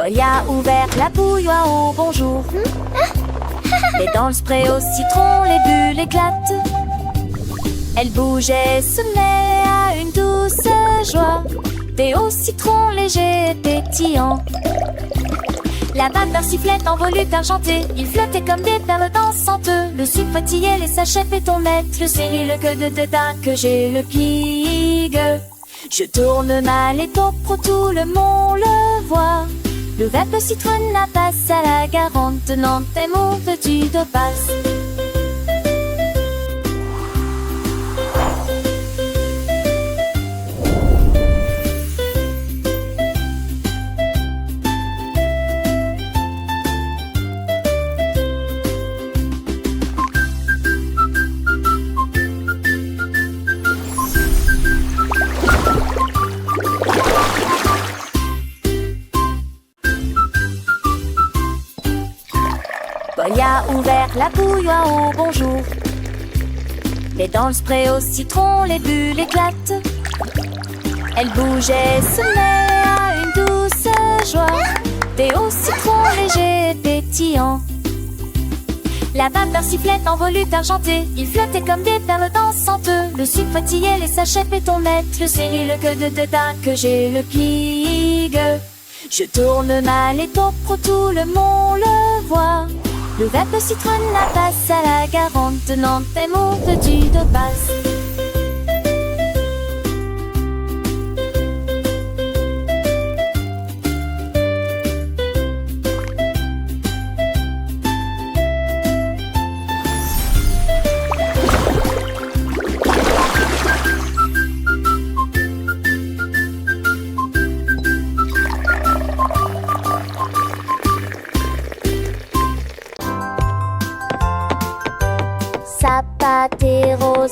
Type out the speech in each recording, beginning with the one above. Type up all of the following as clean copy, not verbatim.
Boy a ouvert la bouilloire au bonjour. Et dans le spray au citron, les bulles éclatent. Elle bouge et se met à une douce joie. Thé au citron léger et pétillant. La vapeur sifflait en volute argentée. Il flottait comme des perles dansantes. Le sucre fatigué, les sachets pétomètres. Le céri, le queue de tetin que j'ai le pigue. Je tourne ma l'étau pro, tout le monde le voit. Le vape citronne la passe à la garante. Tenant tes mots veux-tu de passe. Boy a ouvert la bouilloire au bonjour. Et dans le spray au citron, les bulles éclatent. Elle bouge et se met à une douce joie. Thé au citron léger et pétillant. La vapeur sifflait en volute argentée. Il flottait comme des perles dansantes. Le sucre fatigué, les sachets pétomètres. Le céri, le queue de tetin que j'ai le pigue. Je tourne ma l'étau pro, tout le monde le voit. Le vape citronne la passe à la garante. Tenant tes mots veux-tu de passe.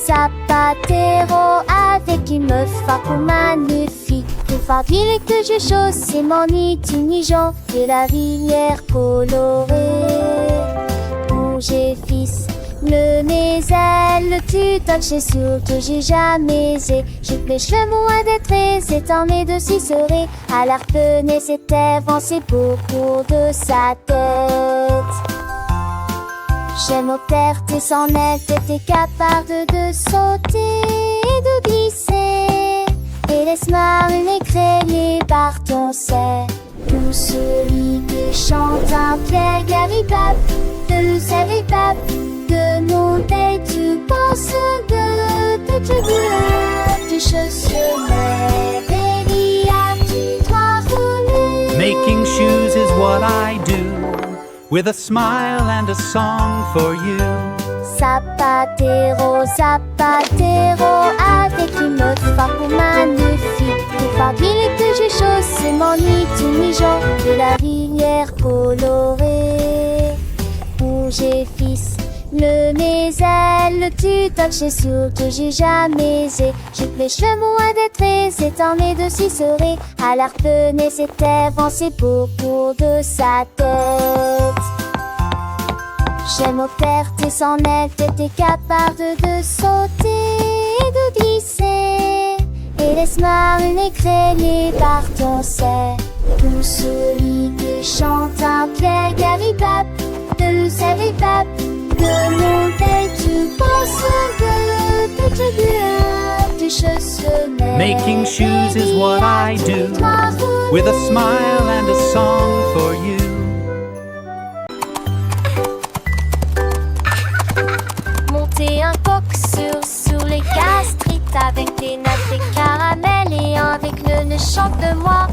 Zapatero, avec une meuf farou magnifique. Pour faire ville que je chausse, c'est mon itinigent de la rivière colorée. Bouger fils, le mes ailes, tu touches sur que j'ai jamais aisé. J'ai les cheveux moins d'être, c'est en mes de s'y serait. À l'arpenée, c'était avancé beaucoup de sa tête. J'aime au terre, t'es sans aile, t'es capable de sauter et de glisser. Et laisse-moi l'écrayer par ton sein. Tout celui qui chante un clair garibab, de savibab, de nos têtes, tu penses de te dire, tu chaussures, tu dois rouler. Making shoes is what I do, with a smile and a song for you. Zapatero, zapatero, avec une meuf farou magnifique. Pour faire ville que je chausse, c'est mon itinigent de la rivière colorée. Bouger fils, le mes ailes, tu touches sur que j'ai jamais aisé. J'ai les cheveux moins d'être, c'est en mes de s'y serait. À l'arpenée, c'était avancé beaucoup de sa tête. J'aime au terre, t'es sans aile, t'es capable de sauter et de glisser. Et laisse-moi l'écrayer par ton sein. Tout celui qui chante un clair garibab, de savibab, de mon tête, tu penses de te dire, tu chaussures. Making shoes is what I do, with a smile and a song for you. Monter un coq sur les gastrites avec des nattes et caramel et avec le ne chante de moi.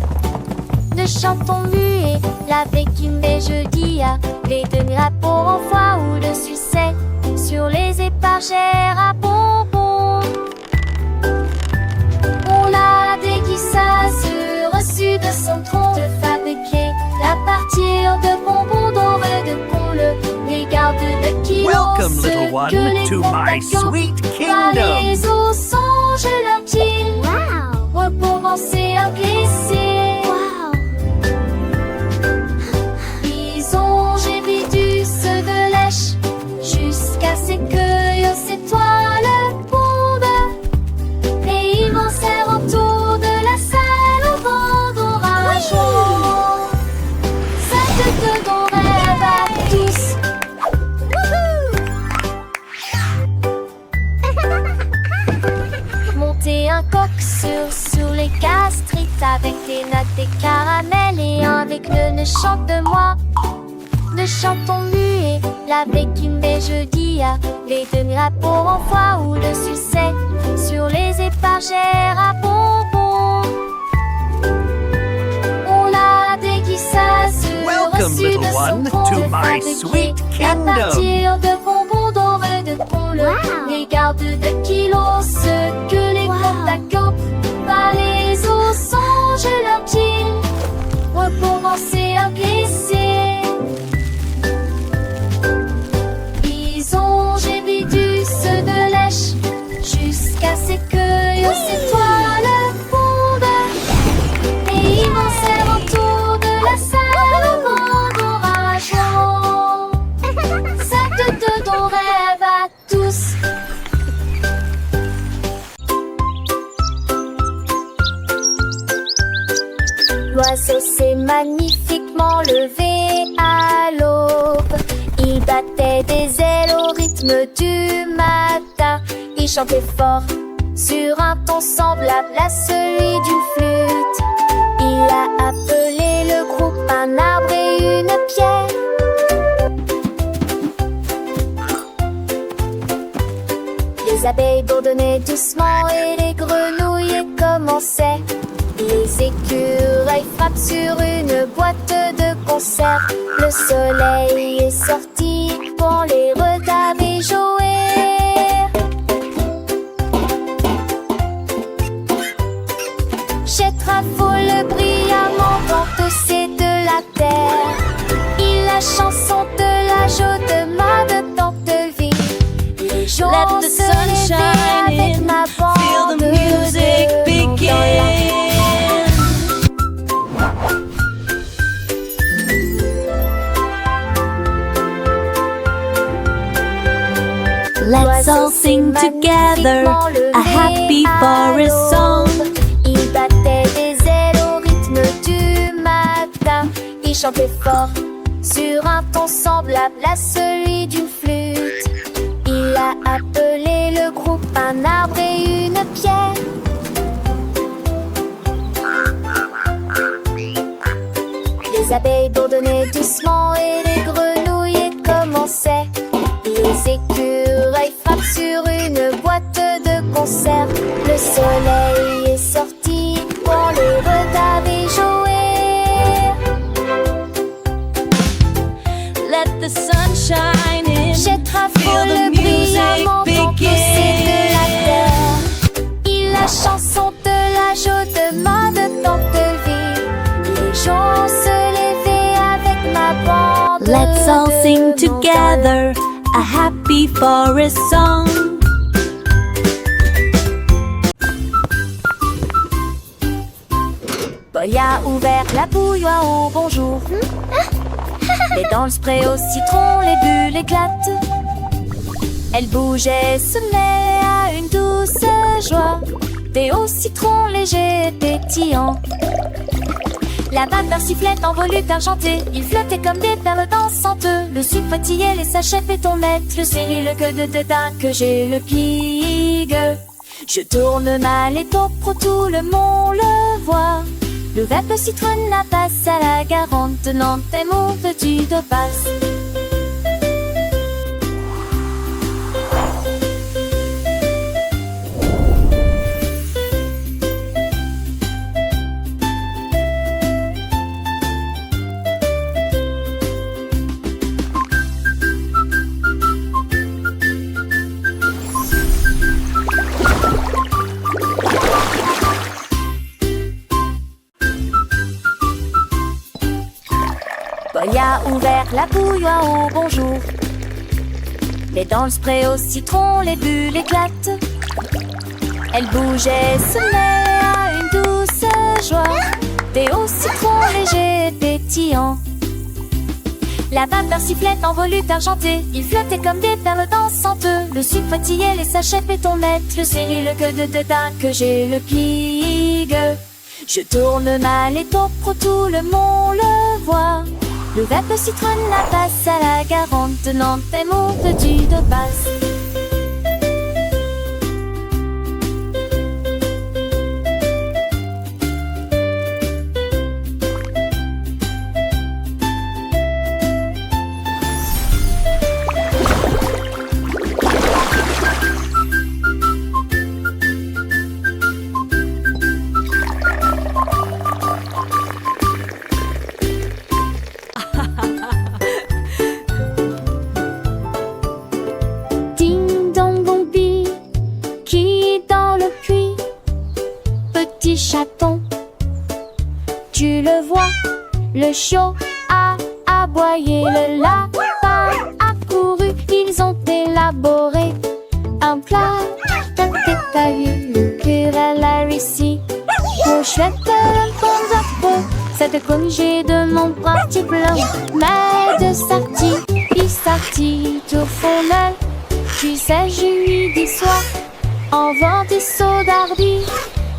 Ne chantons muet, la béquille mais jeudi à les deux drapeaux en foie ou le succès sur les épargères à bonbons. On l'a déguisé reçu de son tronc de fabriquer à partir de bonbons dorés de poule. Les gardes de qui Welcome, little one, to my sweet kingdom. Les eaux songent leur pied. Wow. Recommencer à glisser. Wow. Ils ont gébi du ceux de lèche jusqu'à ces cueilles, ces toiles pondent. Et ils m'en serrent autour de la salle au vent d'orage. ré gastrite avec les notes des caramels et avec le ne chante de moi. Ne chantons muet, la béquille des jeudis, les demi-rats pour envoi ou le succès sur les étagères à bonbons. On a des guissages reçus de son tronc de fabriquer à partir de bonbons dorés de pôle. Les gardes de kilos, ceux que les contacts par les os songent leurs pieds, recommencer à glisser. J'ai bidus de lèche jusqu'à ce que ces toiles fondent et ils m'enserrent autour de la salle au grand oragement. Cette de ton rêve à tous. L'oiseau s'est magnifiquement levé à l'aube. Il battait des ailes au rythme du matin. Il chantait fort sur un ton semblable à celui d'une flûte. Il a appelé le groupe un arbre et une pierre. Les abeilles bourdonnaient doucement et les grenouilles commençaient. Les écureuils frappent sur une boîte de conserve. Le soleil est sorti pour les retarder jouer. Jette rafole brillamment dans c'est de la terre. Il la chanson de la joie de ma de tant de vie. Les jours Let the se sun lever shine avec in, ma bande. feel the music begin. Let's all sing together a happy forest song. Il battait des ailes au rythme du matin. Il chantait fort sur un ton semblable à celui d'une flûte. Il a appelé le groupe un arbre et une pierre. Les abeilles bourdonnaient doucement et les grenouilles commençaient. Les écureuils frappent sur une boîte de conserve. Le soleil est sorti pour les retarder jouer. Let the sun shine in, Jette feel rafole the music brillamment dans c'est de la begin. terre. Il la chanson de la joie de ma de tant de vie. Les gens se levaient avec ma bande. Let's all de sing mon together a happy forest song. Paul a ouvert la bouilloire au bonjour. Et dans le spray au citron, les bulles éclatent. Elle bougeait, se met à une douce joie. Thé au citron léger et pétillant. La vapeur sifflait en volute argentée. Il flottait comme des perles dansantes. Le sucre fatiguait les sachets fait ton maître. Le cyril que de dédain que j'ai le pigue. Je tourne mal et pro tout le monde le voit. Le verre de citron la passe à la garante. Tenant tes mots tu de passe. Paul a ouvert la bouilloire au bonjour. Et dans le spray au citron, les bulles éclatent. Elle bougeait, se met à une douce joie. Thé au citron léger et pétillant. La vapeur sifflait en volute argentée. Il flottait comme des perles dansantes. Le sucre fatiguait les sachets fait ton maître. Le cyril que de dédain que j'ai le pigue. Je tourne mal et pro tout le monde le voit. Le verre de citron la passe à la garante. Tenant tes mots tu de passe. Tu le vois, le chiot a aboyé, le lapin a couru, ils ont élaboré un plat. T'as vu, le querelle a réussi. Mon chouette, le bon c'était comme j'ai de mon parti plein. Mais de sortie, il sortit tout fondel. Tu sais, je lui dis soir, en vent des sauts d'ardi,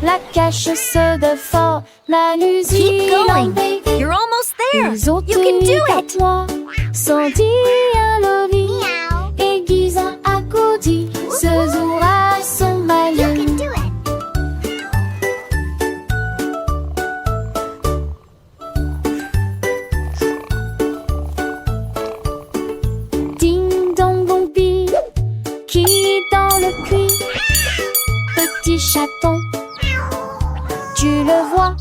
la cache se de fort, la Keep going. baby. You're almost there. Les autres You can do it. moi, sans dire un lobby, aiguise un accoudi, ce jour à son malin. Ding dong bon pile, qui est dans le puits? Petit chaton, tu le vois,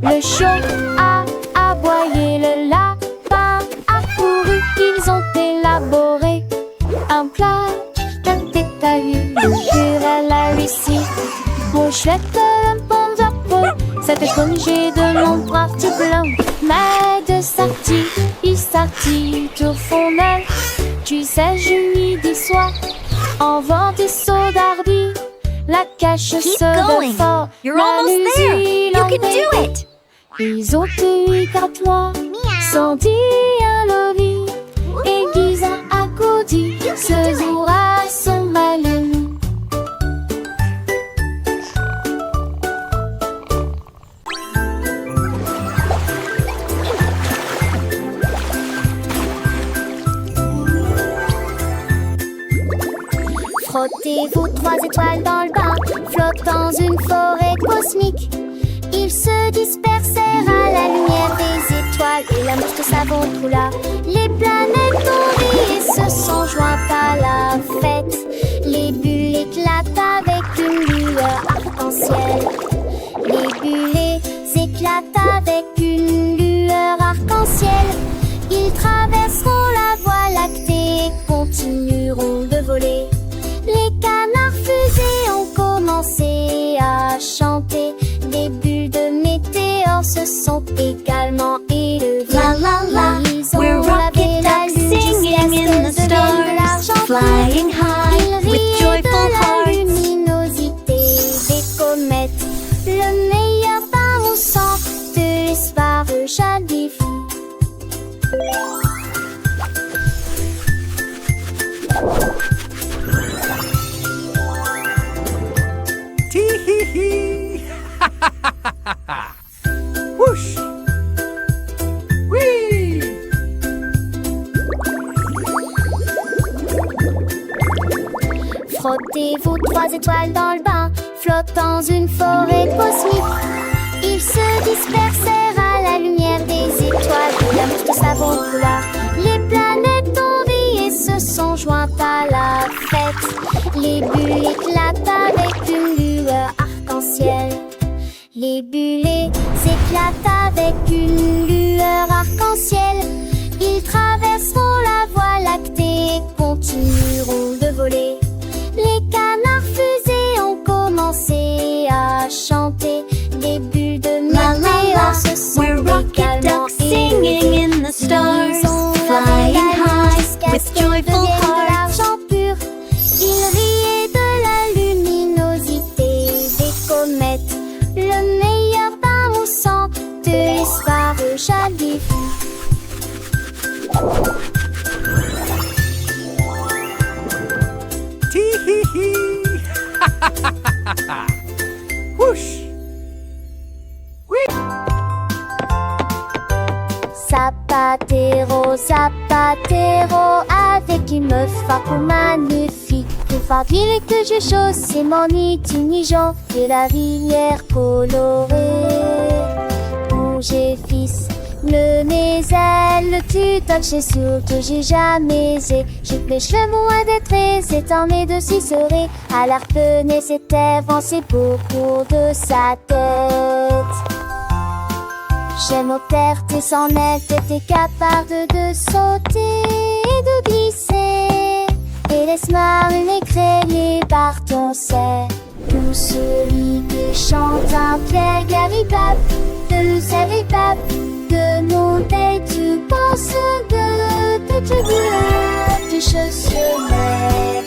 le chiot a aboyé, le lapin a couru, ils ont élaboré un plat. T'as vu, le querelle a réussi. Mon chouette, le bon zapot, c'était comme j'ai de mon parti plein. Mais de sortie, il sortit tout fondel. Tu sais, je lui dis soir, en vent des sauts d'ardi, la cache Keep se going. de fort, You're la almost there. You can do it. Les autres lui moi, sans dire un lobby, aiguise un accoudi, ce jour à son malin. Frottez-vous 3 étoiles dans le bain, flottent dans une forêt cosmique. Ils se dispersèrent à la lumière des étoiles et la mouche de savon coula. Les planètes ont ri et se sont jointes à la fête. Les bulles éclatent avec une lueur arc-en-ciel. Les bulles éclatent avec une lueur arc-en-ciel. Ils traverseront la voie lactée et continueront de voler. Les canards fusées ont commencé à chanter. Des bulles de météores se sont également élevées. La la la, Ils ont we're lavé rocket la ducks lune singing jusqu'à ce in qu'elle the devienne de l'argent stars, pur. flying high Ils with riaient joyful de la hearts. luminosité des comètes. Le meilleur pain au sang de l'espoir jadis. Tee-hee-hee! Whoosh! Whee! Frottez-vous 3 étoiles dans le bain, flottent dans une forêt cosmique. Ils se dispersèrent à la lumière des étoiles et la mouche de savon coula. Les planètes ont ri et se sont jointes à la fête. Les bulles éclatent avec une lueur arc-en-ciel. Les bulles éclatent avec une lueur arc-en-ciel. Ils traverseront la voie lactée et continueront de voler. Les canards fusées ont commencé à chanter. Des bulles de La la la, météores se sont we're rocket également ducks singing in the stars, flying high with joyful hearts. l'argent pur. Ils riaient de la luminosité des comètes. Le meilleur pain au sang de l'espoir jadis. Tee-hee-hee! Whoosh! Zapatero, Zapatero, avec une meuf fardeau magnifique. Plus fardeau que je chaussais mon nid tunigeant de la rivière colorée. Bouger fils, le mes ailes, tu touches sûr que j'ai jamais aisé. Je pêche le moins d'être très étendue de s'y serait. À l'arpenais s'était avancé beaucoup de sa tête. J'aime au terre, t'es sans net, t'es capable de sauter et de glisser. Et laisse-moi m'écrayer par ton sein. Tout celui qui chante un pierre garibab de de sel et pape. Que montais-tu penses de tu chaussemets,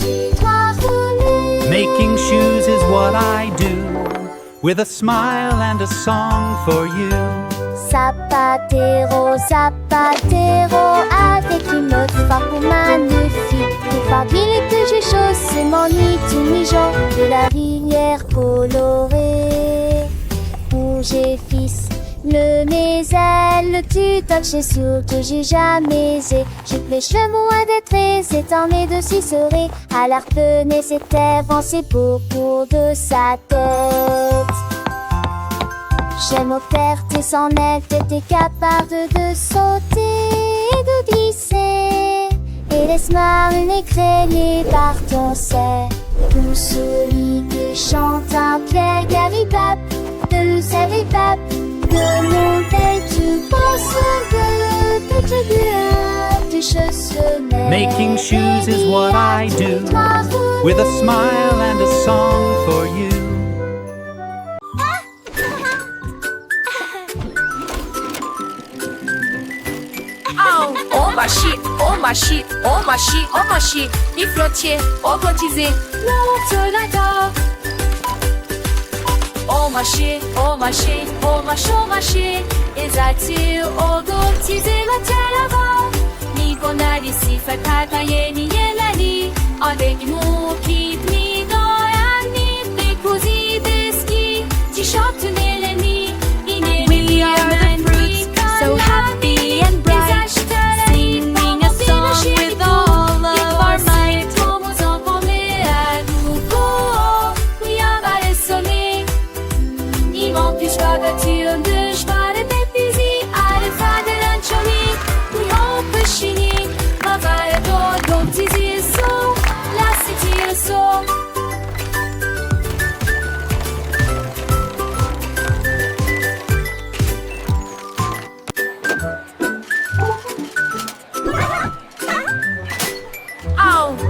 tu dois rouler. Making shoes is what I do, with a smile and a song for you. Zapatero, zapatero, avec une forme magnifique. Pour faire d'huile que je chausse mon nid tout mi-jour de la rivière colorée. Rouge et fils, mes ailes, tu toques, j'ai sûr que j'ai jamais aisé. J'ai mes cheveux moins d'être s'étendent de ciseaux. À l'harpenner, c'était c'est beaucoup de sa tête. J'aime au père tes sans aile, t'étais capable de sauter et de glisser. Et laisse-moi écrayer par ton sein. Pour celui qui chante un pied caribap, de caribap, que montais-tu penses de chaussemets. Making shoes is what I do, with a smile and a song for you. Oh ma shit, oh ma shit, oh ma shit, oh ma shit. Il flottait, autotisé, monte la dent. Oh ma shit, oh ma shit, oh ma shit, oh ma shit. Esatil, autotisé, la telle avant. Ni bonari si fait tailler ni yelani. Avec nous qui ni doyan ni décousi des skis. T-shirt neleni, We are the fruits, so happy and bright, singing a song with all of our might.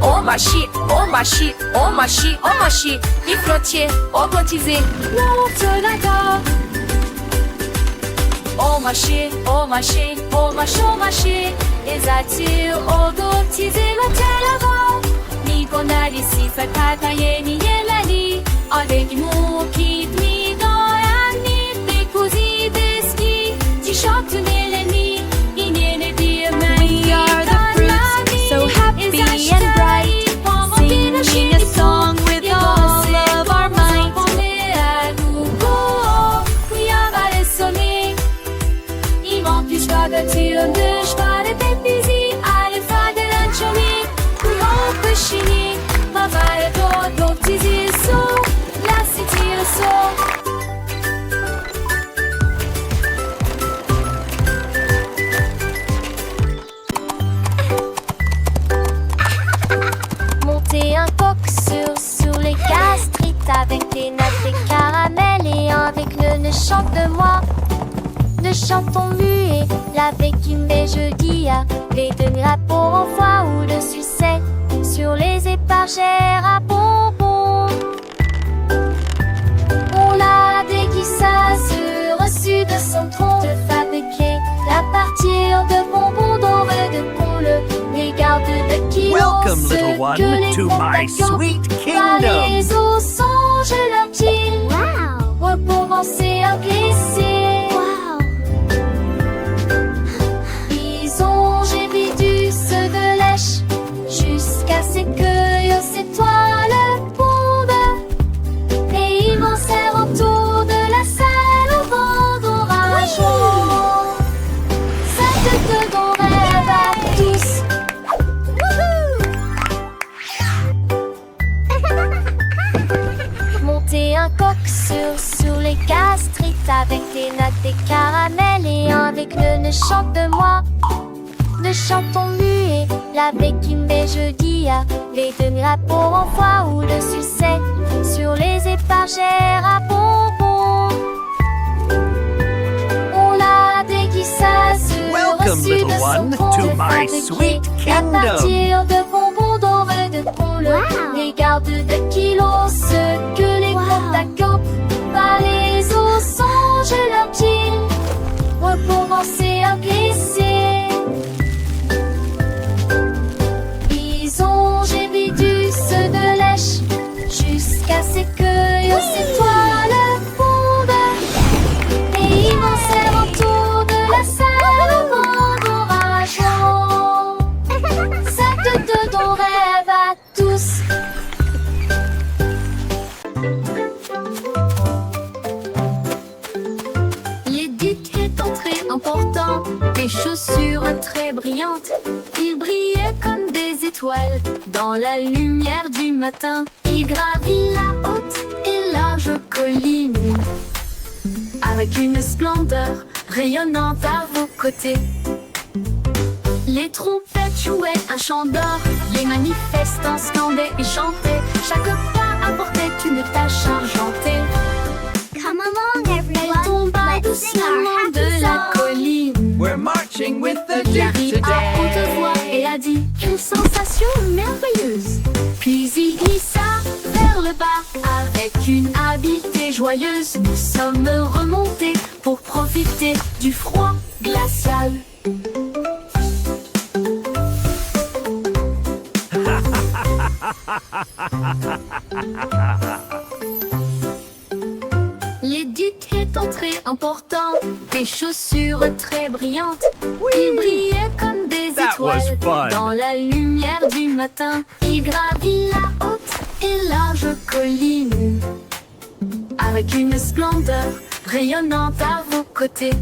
Oh ma shit, oh ma shit, oh ma shit, oh ma shit. Il flottait, autotisé, monte la dent. Oh ma shit, oh ma shit, oh ma shit, oh ma shit. Esatil, autotisé, la telle avant. Ni bonari si fait tailler ni yelani. Avec nous qui ni doyan ni décousi des skis. T-shirt neleni, inene diamant. We are the fruits, so happy and bright, singing a song with all of our might. Monter un coq sur les gastrites avec des nattes et caramel et avec le ne chante de moi. Ne chantons muet, l'avec une baie jeudi à les demi-rapports en foie ou le succès sur les épargères à bonbons. On l'a déguisa reçu de son tronc de fabriquer à partir de bonbons dorés de poule. Les gardes de kilos, Welcome, little one, que les to my contacts sweet par kingdom. les eaux songe leur île. Recommencer à glisser. J'ai vidus de lèche jusqu'à ce que ces toiles pondent et ils m'en serrent autour de la salle au vent d'orage. Ça te donne rêve à tous. Monter un coq sur les gastrites avec des nattes et caramel et avec le ne chante de moi. Ne chantons muet, l'avec une baie jeudi à les demi-rapports en foie ou le succès sur les épargères à bonbons. On l'a déguisa Welcome, reçu little de son one, tronc to de my fabriquer sweet à kingdom. partir de bonbons dorés de poule. Les gardes de kilos, ceux que les contacts par les os sont des chaussures très brillantes. Il brillait comme des étoiles dans la lumière du matin. Il gravit la haute et large colline avec une splendeur rayonnante à vos côtés. Les trompettes jouaient un chant d'or, les manifestants scandaient et chantaient. Chaque pas apportait une tâche argentée. Come along, Elle everyone. tomba Let's sing our doucement happy de la song. colline. We're marching with the Il a Duke ri à haute voix today. et a dit quelle sensation merveilleuse. Puis il glissa vers le bas avec une habileté joyeuse. Nous sommes remontés pour profiter du froid glacial. L'éduc est entré en portant des chaussures très brillantes. Il brillait comme des That was étoiles fun. dans la lumière du matin. Il gravit la haute et large colline avec une splendeur rayonnante à vos côtés.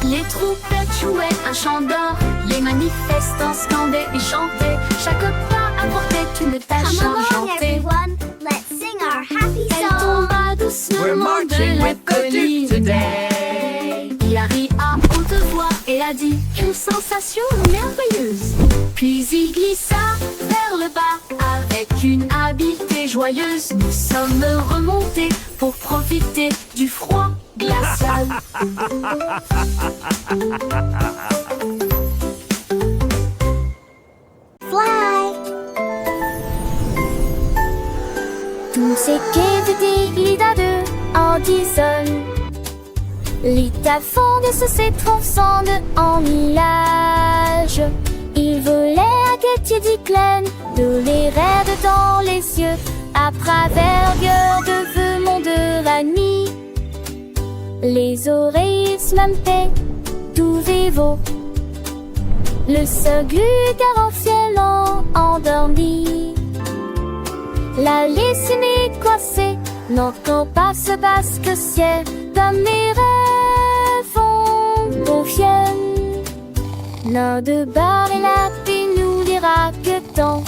Les trompettes jouaient un chant d'or, les manifestants scandaient et chantaient. Chaque pas apportait une tâche Come along, argentée. everyone. Let's sing our happy Elle song. tomba We're doucement marching de la with the Duke colline. today. Il a ri à haute voix et a dit quelle sensation merveilleuse. Puis il glissa vers le bas avec une habileté joyeuse. Nous sommes remontés pour profiter du froid glacial. Fly. Tusse che vedi lidade Addison. Lita fonde sur ses troncs sonde en nuage. Il volait à Getty Glen, de les raides dans les cieux, à travers de feu monde de la nuit. Les oreilles smampaient, tout vivo. Le seul glugar en ciel endormi. La laissée coincée, n'entend pas ce basque ciel. Dans mes rêves confiennent. L'un de bar et la paix nous dira que tant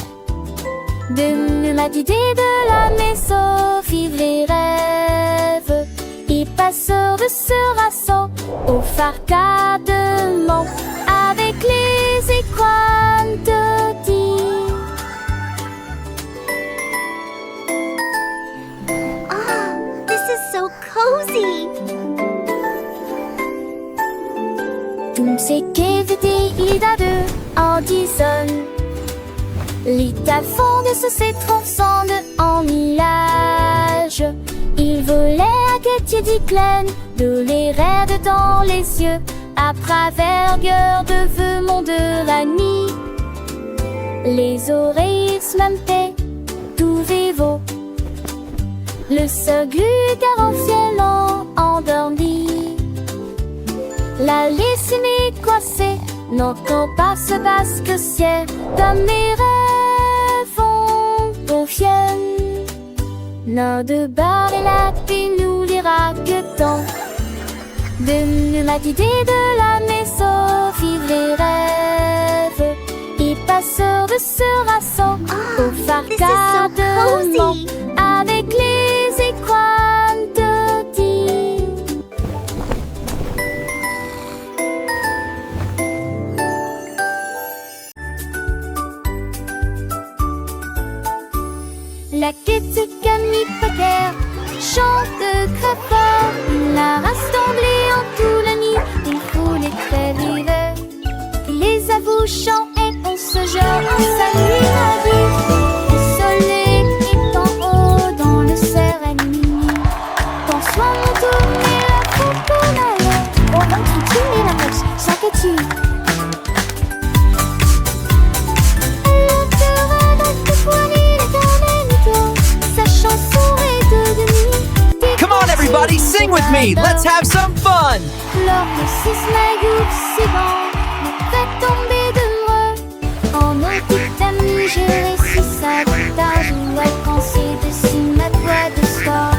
de m'a d'idée de la maison vivre les rêves. Et passeur de ce rassaut au farcadement avec les écrans de dire. Oh, this is so cozy. Tout ce qui vidi lidade Addison. Lita fonde sur ses troncs sonde en nuage. Il volait à Getty Glen, de les raides dans les cieux, à travers de feu monde de la nuit. Les oreilles smampaient, tout vivo. Le seul glugar en ciel endormi. La laissée coincée, n'entend pas ce basque ciel. Dans mes rêves confiennent. L'un de bar et la paix nous dira que tant de m'a d'idée de la maison vivre les rêves. Et passeur de ce rassaut au This is so farcadement cozy. avec les écrans de dire. La quête Camille Packer chante très fort. La rassemblée en tout la nuit, il faut les très l'hiver. Il les avoue chant et on se jette en salut la vie. Le soleil est en haut dans le cérémonie. Pense-moi mon tour et la coconale. On va tout et la poche, chaque tu. Come on, everybody, sing with me. Let's have some fun. Lors de six maillots, si bon, me fait tomber de l'heureux. En petite amie, j'ai réussi sa guitare. Je dois penser dessus ma voix de sport.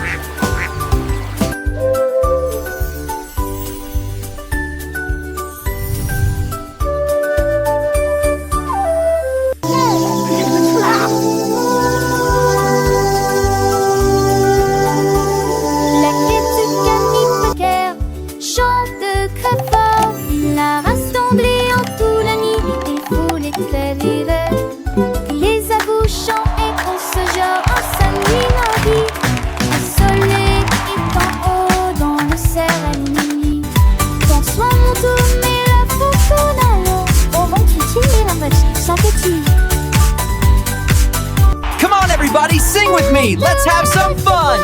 me. Let's have some fun.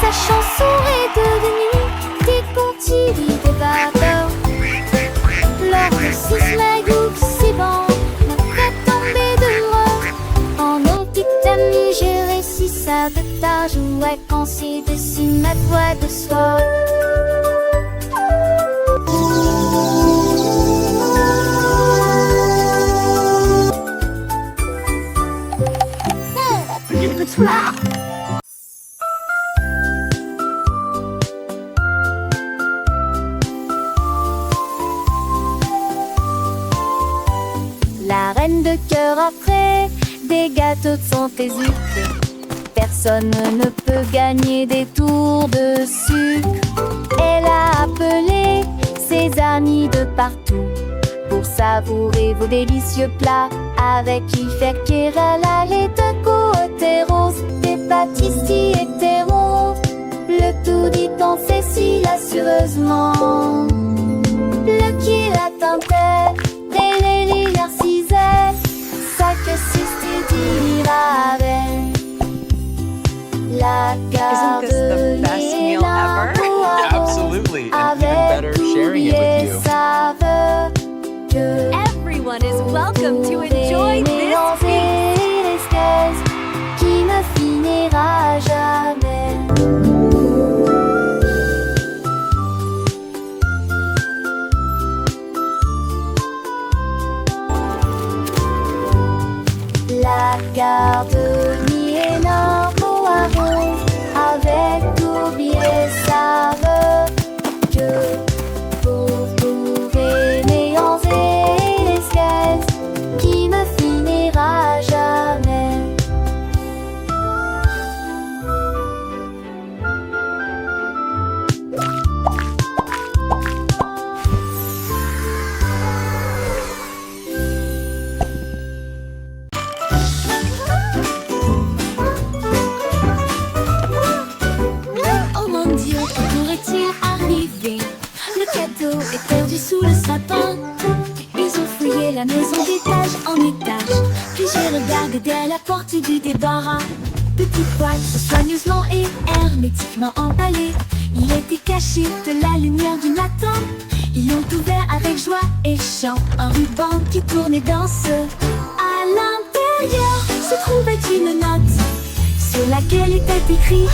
Sa chanson est devenue des contes des vapeurs. Lors de six slagouts, c'est bon, m'a fait tomber de l'eau. En mon petit ami, j'ai réussi ça de ta jouet quand c'est dessus ma voix de soie. La reine de cœur après des gâteaux de Saint-Exupéry. Personne ne peut gagner des tours de sucre. Elle a appelé ses amis de partout pour savourer vos délicieux plats. Avec Ifek et Rala, les deux côtés roses, des pâtissiers hétéros. Le tout dit en Cécile assureusement. Le qui l'attendait, dès les narcisait, ça que c'est dira avec la garde. Isn't this the best meal ever? Absolutely, and even better sharing it with you. Everyone is welcome to enjoy this feast. Qui ne finira jamais. La garde Niena Poiron avec Toby et saveur que pour trouver néants et l'esquisse qui ne finira jamais. Oh mon Dieu, que pourrait-il arriver? Le cadeau est perdu sous le sapin. Ils ont fouillé la maison d'étage en étage. Puis j'ai regardé à la porte du débarras. Petit boîte soigneusement et hermétiquement emballé. Il était caché de la lumière du matin. Ils l'ont ouvert avec joie et chant. Un ruban qui tournait dans ce. À l'intérieur se trouvait une note sur laquelle était écrit: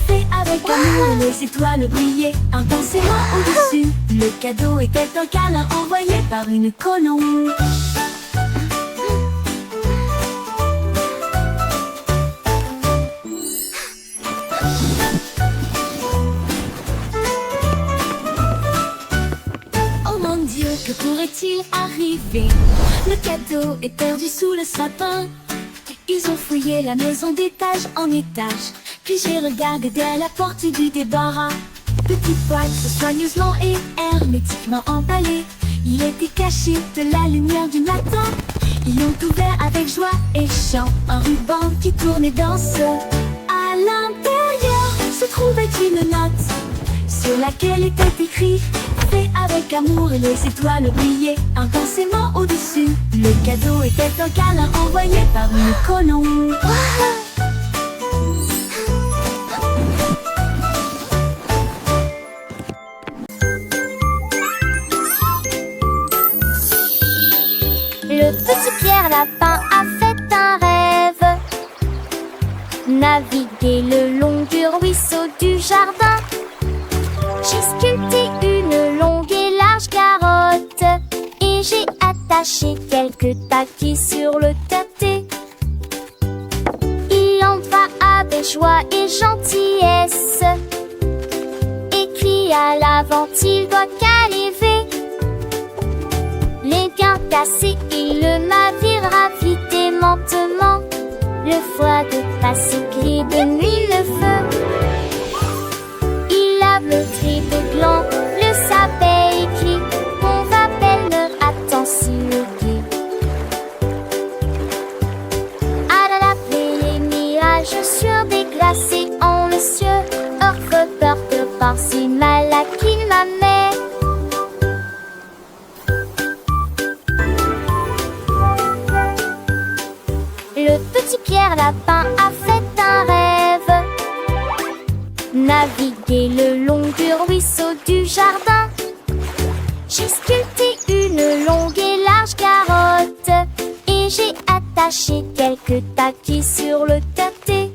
fait avec amour, les étoiles brillaient intensément au-dessus. Le cadeau était un câlin envoyé par une colombe. Oh mon Dieu, que pourrait-il arriver? Le cadeau est perdu sous le sapin. Ils ont fouillé la maison d'étage en étage. Puis j'ai regardé à la porte du débarras. Petite boîte soigneusement et hermétiquement emballée. Il était caché de la lumière du matin. Ils l'ont ouvert avec joie et chant. Un ruban qui tournait dans ce. À l'intérieur se trouvait une note sur laquelle était écrit: fait avec amour et les étoiles brillaient intensément au-dessus. Le cadeau était un câlin envoyé par une colombe. Le petit Pierre Lapin a fait un rêve: naviguer le long du ruisseau du jardin. J'ai sculpté une longue et large carotte et j'ai attaché quelques paquets sur le tâté. Il en va avec joie et gentillesse, écrit à l'avant, il doit caliver. Les gains cassés et le navire ravite lentement. Le foie de passer gris de nuit le feu. Il lave le tri de gland, le sapin écrit: on va belle-mère, attends s'il le dit. À la les mirages sur des glacés en le cieux. Orfe porte par si mal à qui ma mère. Le petit Pierre Lapin a Et le long du ruisseau du jardin, j'ai sculpté une longue et large carotte. Et j'ai attaché quelques taquis sur le tâté.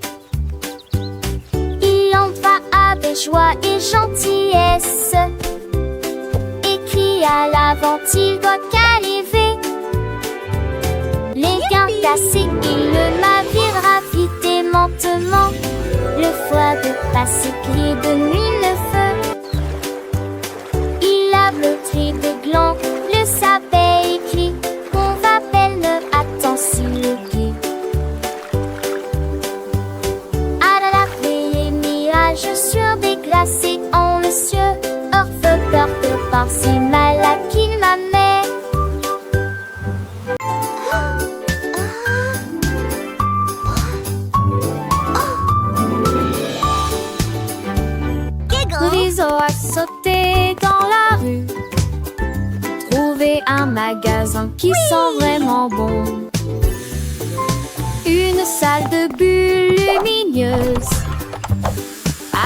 Il en va avec joie et gentillesse. Écrit à l'avant, il doit caliver. Les gains cassés, il le navire vite et lentement. Le foie de passer-pied de mille feux. Il a bleuté de gland, le sapin écrit. On va belle, attends s'il le guide. À la veillée, mirage sur des glacés en le cieux. Orfebvre de par si mal à qu'il m'amène. Riso a sauté dans la rue, trouvé un magasin qui sent vraiment bon. Une salle de bulles lumineuses,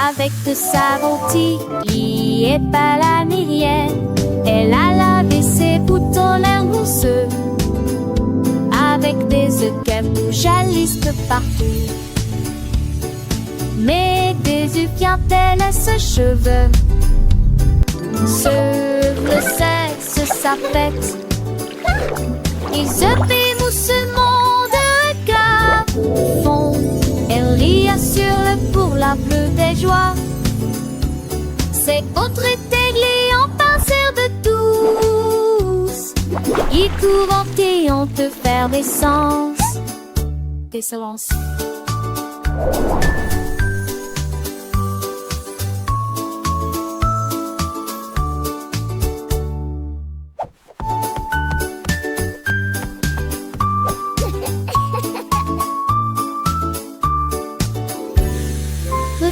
avec de savon Tilly et pas la mérienne. Elle a lavé ses boutons l'air mousseux, avec des œufs qu'elle bouge à l'isque partout. Mais des œufs vient-elle à ce cheveu? Le sexe, sa fête. Les œufs et moussements de regard font. Elle rit, assure-le pour la plus belle joie. C'est autre églé en pincère de douce. Ils courent et on te faire des sens. Des silences.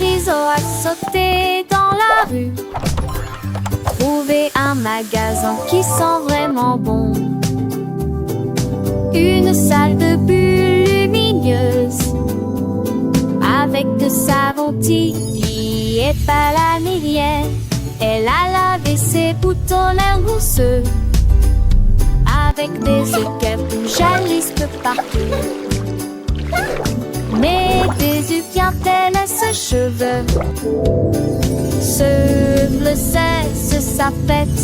Riso a sauté dans la rue, trouvé un magasin qui sent vraiment bon. Une salle de bulles lumineuses, avec de savon Tilly et pas la mérienne. Elle a lavé ses boutons l'air mousseux, avec des œufs qu'elle bouge à l'isque partout. Mais des œufs vient-elle à ce cheveu? Le sexe, sa fête.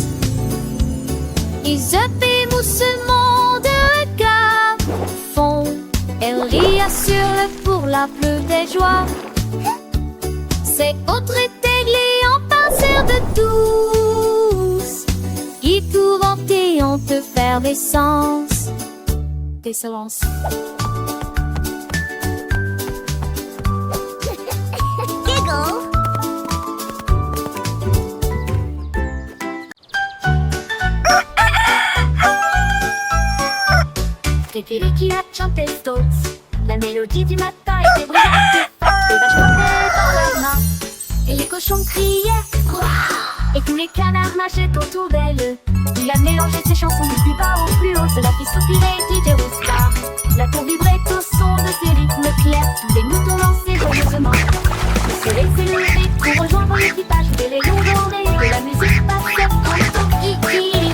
Les œufs et moussements de regard font. Elle rit, assure-le pour la plus belle joie. C'est autre églé en pincère de douce. Ils courent et on te faire des sens. Des silences. C'était qui a chanté Stones. La mélodie du matin était brillante et forte. Les vaches montaient dans leurs mains et les cochons criaient Wouah! Et tous les canards nageaient autour d'elle. Il a mélangé ses chansons du plus bas au plus haut. Cela fit soupirer DJ Roustar. La tour vibrait au son de ses rythmes clairs. Tous les moutons dansaient joyeusement. Le soleil s'est levé pour rejoindre l'équipage. Des rayons dorés et la musique passait en kiki.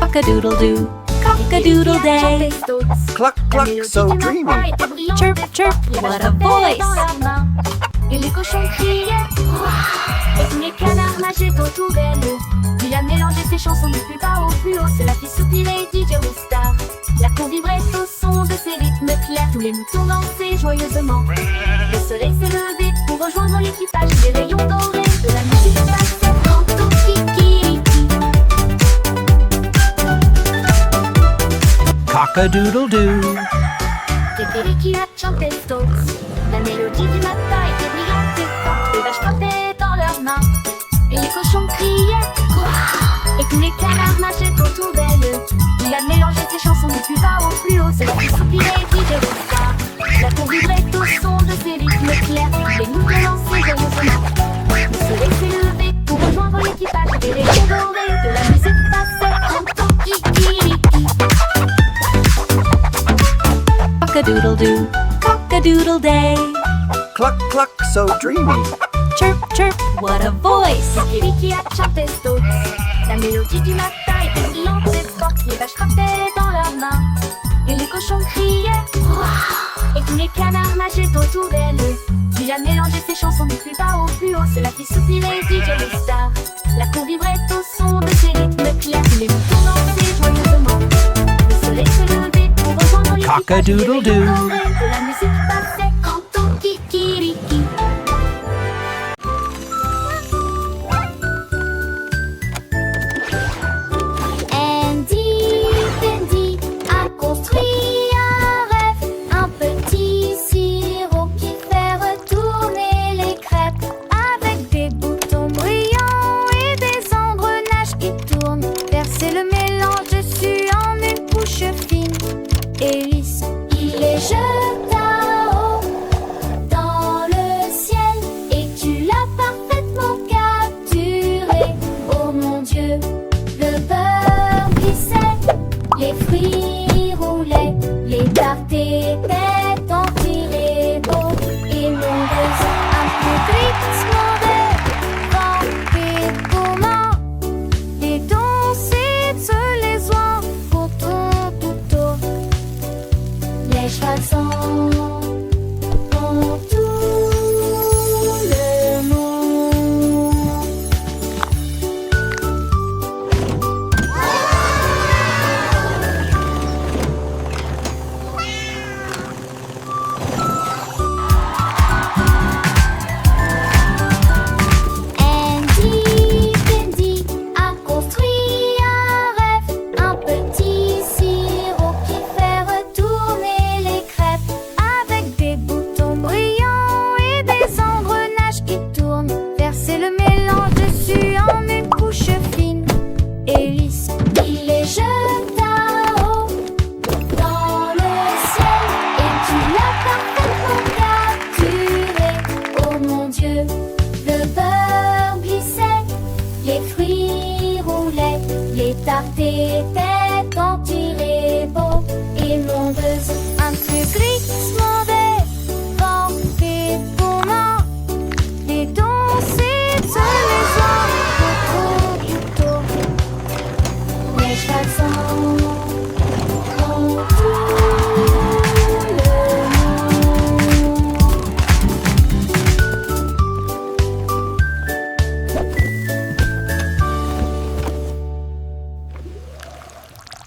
Cock-a-doodle-doo, cock-a-doodle day. Cluck, cluck, so dreamy. Chirp, chirp, what a voice. Et les cochons criaient Wouah! Et tous les canards nageaient autour d'elle. Il a mélangé ses chansons du plus bas au plus haut. Cela fit soupirer DJ Roustar. La cour vibrait au son de ses rythmes clairs. Tous les moutons dansaient joyeusement. Le soleil s'est levé pour rejoindre l'équipage. Des rayons dorés de la musique passait en kiki. Cock-a-doodle-doo. C'était qui a chanté Stones. La mélodie du matin était brillante et forte. Les vaches flottaient dans leurs mains et les cochons criaient Wouah! Et tous les canards nageaient autour d'elle. Il a mélangé ses chansons du plus bas au plus haut. Cela fit soupirer DJ Roustar. La cour vibrait au son de ses rythmes clairs. Les moutons dansaient joyeusement. Le soleil s'est levé pour rejoindre l'équipage. Des rayons dorés de la musique passait en tant kiki. Cock-a-doodle-doo, cock-a-doodle-day. Cluck, cluck, so dreamy. Chirp, chirp, what a voice! Kiki a chanté d'autres. La mélodie du matin était lente et forte. Les vaches frappaient dans leurs mains. Et les cochons criaient. Ouah. Et tous les canards nageaient autour d'elle. Puis a mélangé ses chansons du plus bas au plus haut. Cela fit soupirer DJ les stars. La cour vibrait au son de ses rythmes clairs. Les moutons dansaient joyeusement. Le soleil se levait pour rejoindre les Cock-a-doodle-doo. de la musique passait quand on kikiriki. Andy Dandy a construit un rêve, un petit sirop qui fait retourner les crêpes, avec des boutons brillants et des engrenages qui tournent. Verser le mélange dessus en une couche fine et lisse. Il les jeta haut dans le ciel et tu l'as parfaitement capturé. Oh mon Dieu, le beurre glissait, les fruits roulaient, les tartes étaient empilées beaux et nombreuses. Un peu glissement et gourmand, les danser se les oies pour ton couteau. Les chevals sont